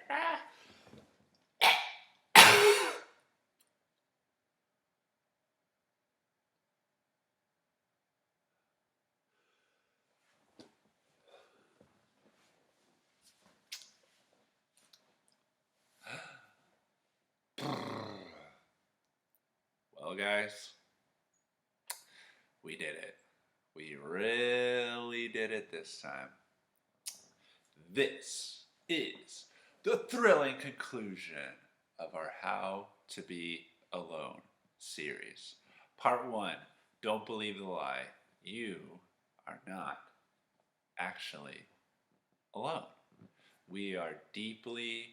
Well, guys, we did it. We really did it this time. This is the thrilling conclusion of our How to Be Alone series. Part 1. Don't believe the lie. You are not actually alone. We are deeply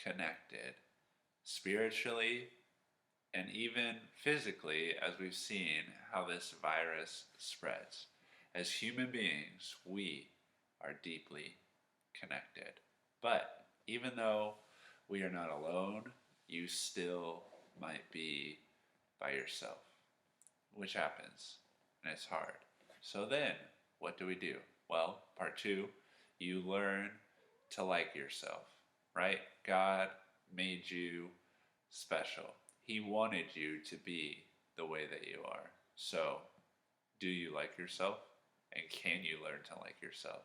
connected spiritually and even physically, as we've seen how this virus spreads. As human beings, we are deeply connected. But even though we are not alone, you still might be by yourself, which happens, and it's hard. So then, what do we do? Well, part 2, you learn to like yourself, right? God made you special. He wanted you to be the way that you are. So, do you like yourself? And can you learn to like yourself?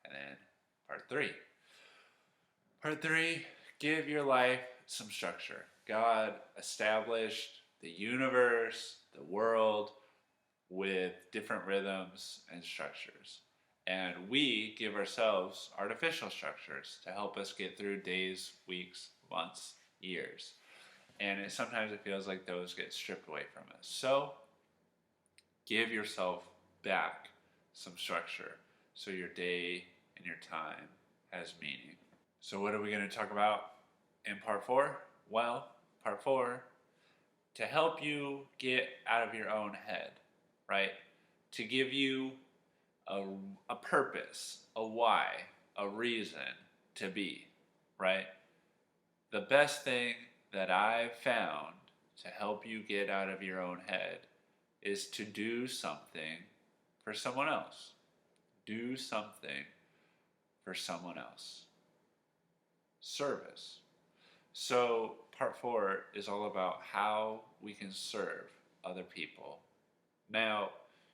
And then part 3. Part 3, give your life some structure. God established the universe, the world, with different rhythms and structures. And we give ourselves artificial structures to help us get through days, weeks, months, years. And sometimes it feels like those get stripped away from us. So give yourself back some structure so your day and your time has meaning. So, what are we going to talk about in part 4? Well, part 4, to help you get out of your own head, right? To give you a, a purpose, a why, a reason to be, right? The best thing that I've found to help you get out of your own head is to do something for someone else. Do something for someone else. Service. So, part 4 is all about how we can serve other people. Now,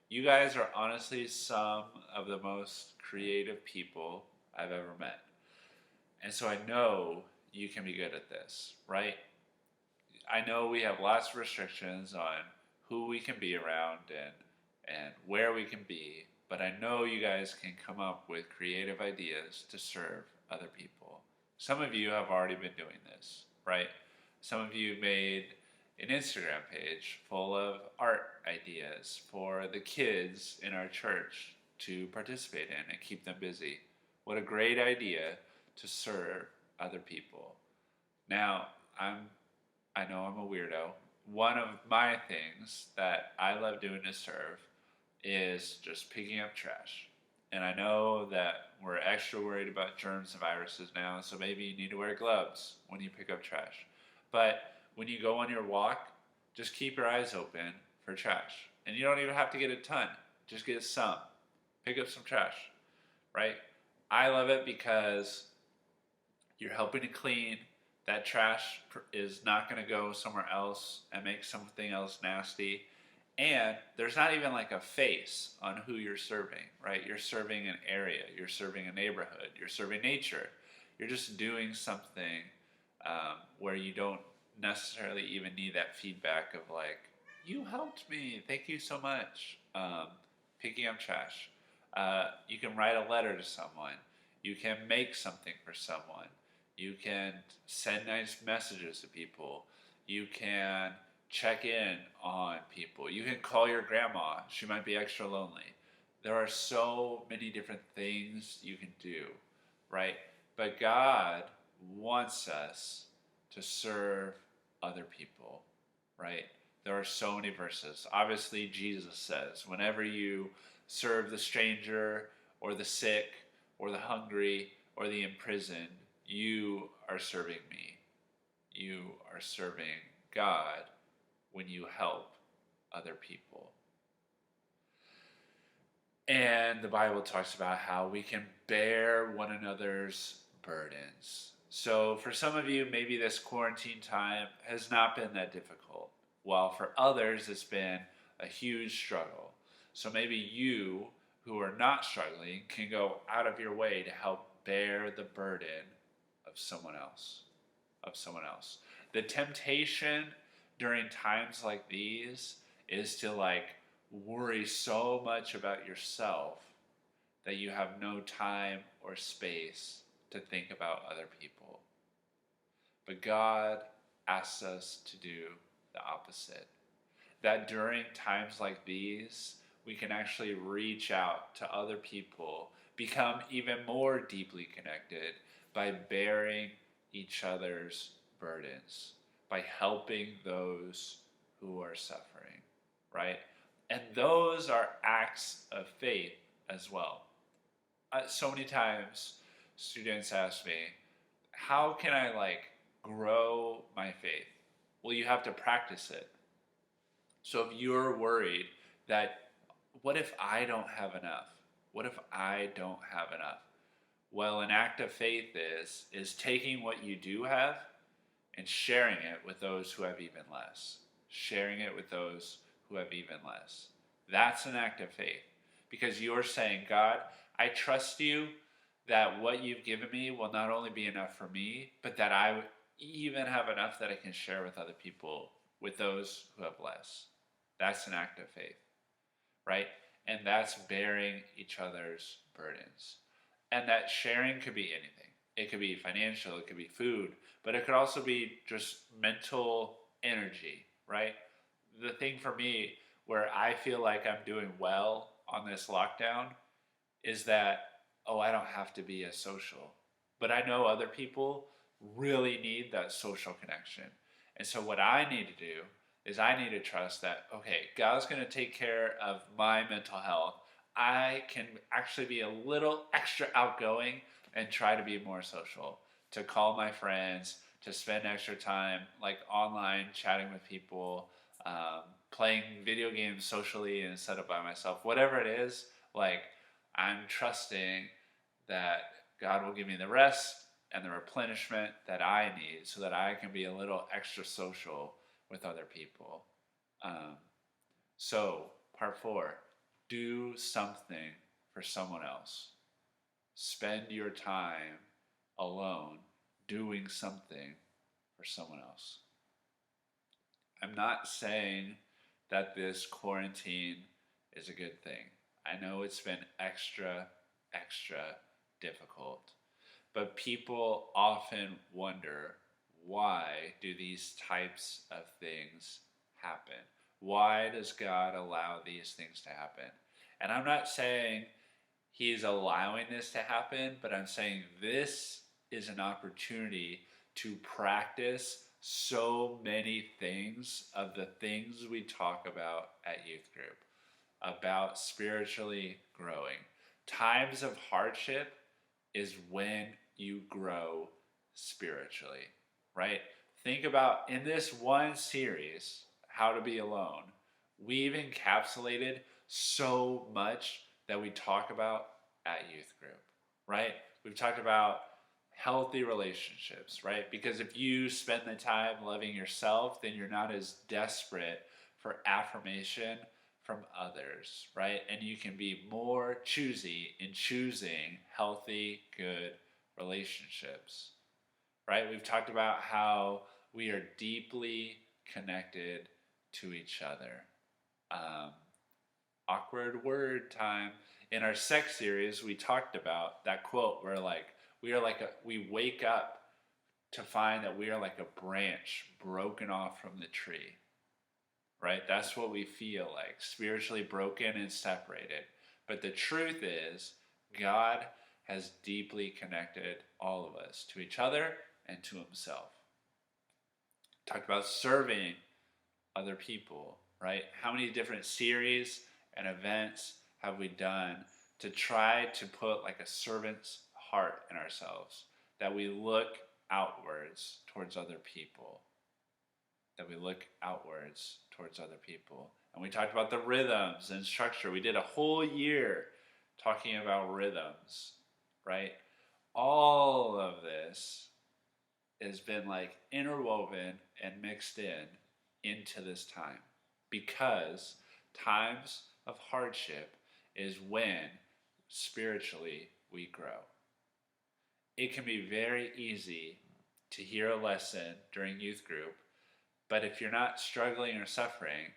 you guys are honestly some of the most creative people I've ever met. And so I know you can be good at this, right? I know we have lots of restrictions on who we can be around and where we can be, but I know you guys can come up with creative ideas to serve other people. Some of you have already been doing this, right? Some of you made an Instagram page full of art ideas for the kids in our church to participate in and keep them busy. What a great idea to serve other people. Now, I know I'm a weirdo. One of my things that I love doing to serve is just picking up trash. And I know that we're extra worried about germs and viruses now, so maybe you need to wear gloves when you pick up trash. But when you go on your walk, just keep your eyes open for trash. And you don't even have to get a ton, just get some. Pick up some trash, right? I love it because you're helping to clean. That trash is not going to go somewhere else and make something else nasty. And there's not even like a face on who you're serving, right? You're serving an area, you're serving a neighborhood, you're serving nature. You're just doing something where you don't necessarily even need that feedback of like, you helped me, thank you so much. Picking up trash. You can write a letter to someone. You can make something for someone. You can send nice messages to people. You can check in on people. You can call your grandma. She might be extra lonely. There are so many different things you can do, right? But God wants us to serve other people, right? There are so many verses. Obviously, Jesus says, whenever you serve the stranger or the sick or the hungry or the imprisoned, you are serving me. You are serving God when you help other people. And the Bible talks about how we can bear one another's burdens. So for some of you, maybe this quarantine time has not been that difficult, while for others, it's been a huge struggle. So maybe you, who are not struggling, can go out of your way to help bear the burden of someone else. Of someone else. The temptation during times like these is to like worry so much about yourself that you have no time or space to think about other people. But God asks us to do the opposite. That during times like these, we can actually reach out to other people, become even more deeply connected by bearing each other's burdens, by helping those who are suffering, right? And those are acts of faith as well. So many times students ask me, how can I like grow my faith? Well, you have to practice it. So if you're worried that, what if I don't have enough? What if I don't have enough? Well, an act of faith is taking what you do have and sharing it with those who have even less. Sharing it with those who have even less. That's an act of faith because you're saying, God, I trust you that what you've given me will not only be enough for me, but that I even have enough that I can share with other people, with those who have less. That's an act of faith, right? And that's bearing each other's burdens. And that sharing could be anything. It could be financial, it could be food, but it could also be just mental energy, right? The thing for me where I feel like I'm doing well on this lockdown is that, oh, I don't have to be as social. But I know other people really need that social connection. And so what I need to do is I need to trust that, okay, God's going to take care of my mental health. I can actually be a little extra outgoing and try to be more social, to call my friends, to spend extra time like online chatting with people, playing video games socially instead of by myself. Whatever it is, like I'm trusting that God will give me the rest and the replenishment that I need so that I can be a little extra social with other people. Um, so, part 4, do something for someone else. Spend your time alone doing something for someone else. I'm not saying that this quarantine is a good thing. I know it's been extra difficult. But people often wonder, why do these types of things happen? Why does God allow these things to happen? And I'm not saying He's allowing this to happen, but I'm saying this is an opportunity to practice so many things of the things we talk about at youth group, about spiritually growing. Times of hardship is when you grow spiritually, right? Think about in this one series, How to Be Alone, we've encapsulated so much that we talk about at youth group, right? We've talked about healthy relationships, right? Because if you spend the time loving yourself, then you're not as desperate for affirmation from others, right? And you can be more choosy in choosing healthy, good relationships, right? We've talked about how we are deeply connected to each other. Awkward word time. In our sex series, we talked about that quote where like we wake up to find that we are like a branch broken off from the tree, right? That's what we feel like, spiritually broken and separated. But the truth is, God has deeply connected all of us to each other and to Himself. Talked about serving other people, right? How many different series and events have we done to try to put like a servant's heart in ourselves, that we look outwards towards other people, that we look outwards towards other people. And we talked about the rhythms and structure. We did a whole year talking about rhythms, right? All of this has been like interwoven and mixed in into this time, because times of hardship is when spiritually we grow. It can be very easy to hear a lesson during youth group, but if you're not struggling or suffering,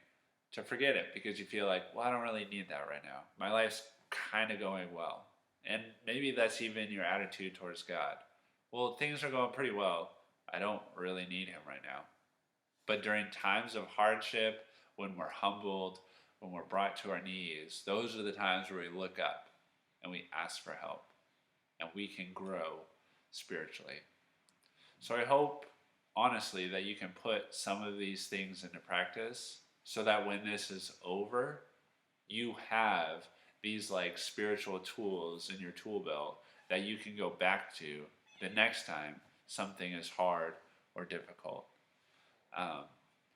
to forget it because you feel like, well, I don't really need that right now. My life's kind of going well. And maybe that's even your attitude towards God. Well, things are going pretty well. I don't really need Him right now. But during times of hardship, when we're humbled, when we're brought to our knees, those are the times where we look up and we ask for help and we can grow spiritually. So I hope, honestly, that you can put some of these things into practice so that when this is over, you have these like spiritual tools in your tool belt that you can go back to the next time something is hard or difficult. Um,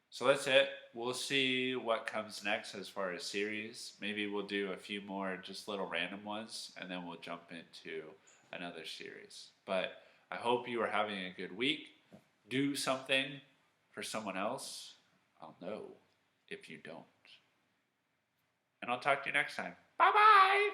so that's it. We'll see what comes next as far as series. Maybe we'll do a few more just little random ones and then we'll jump into another series. But I hope you are having a good week. Do something for someone else. I'll know if you don't. And I'll talk to you next time. Bye bye.